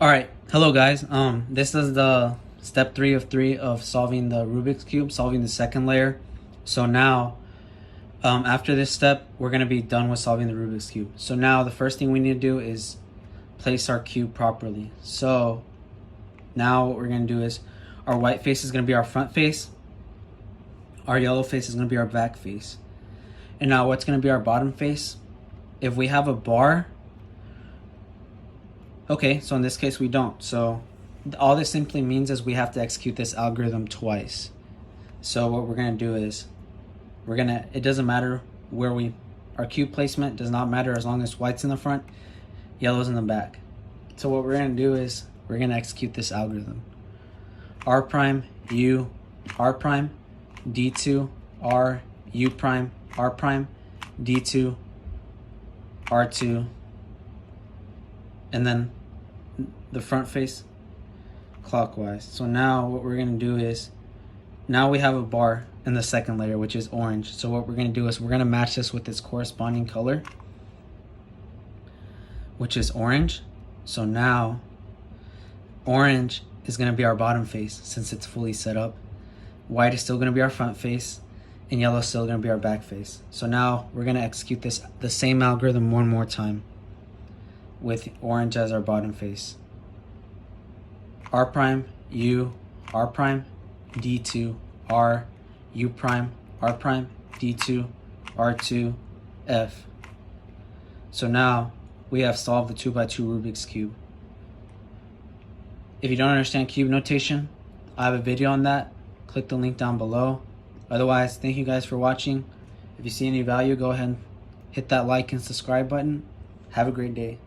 All right, hello guys. This is the step 3 of 3 of solving the Rubik's Cube, solving the second layer. So now, after this step, we're gonna be done with solving the Rubik's Cube. So now the first thing we need to do is place our cube properly. So now what we're gonna do is our white face is gonna be our front face, our yellow face is gonna be our back face. And now what's gonna be our bottom face? If we have a bar, okay, so in this case we don't. So all this simply means is we have to execute this algorithm twice. So what we're gonna do is it doesn't matter where our cube placement does not matter as long as white's in the front, yellow's in the back. So what we're gonna do is we're gonna execute this algorithm. R prime, U, R prime, D2, R, U prime, R prime, D2, R2, and then the front face clockwise. So now what we're gonna do is, now we have a bar in the second layer, which is orange. So what we're gonna do is we're gonna match this with its corresponding color, which is orange. So now orange is gonna be our bottom face since it's fully set up. White is still gonna be our front face, and yellow is still gonna be our back face. So now we're gonna execute the same algorithm one more time with orange as our bottom face. R prime, U, R prime, D2, R, U prime, R prime, D2, R2, F. So now we have solved the 2x2 Rubik's Cube. If you don't understand cube notation, I have a video on that. Click the link down below. Otherwise, thank you guys for watching. If you see any value, go ahead and hit that like and subscribe button. Have a great day.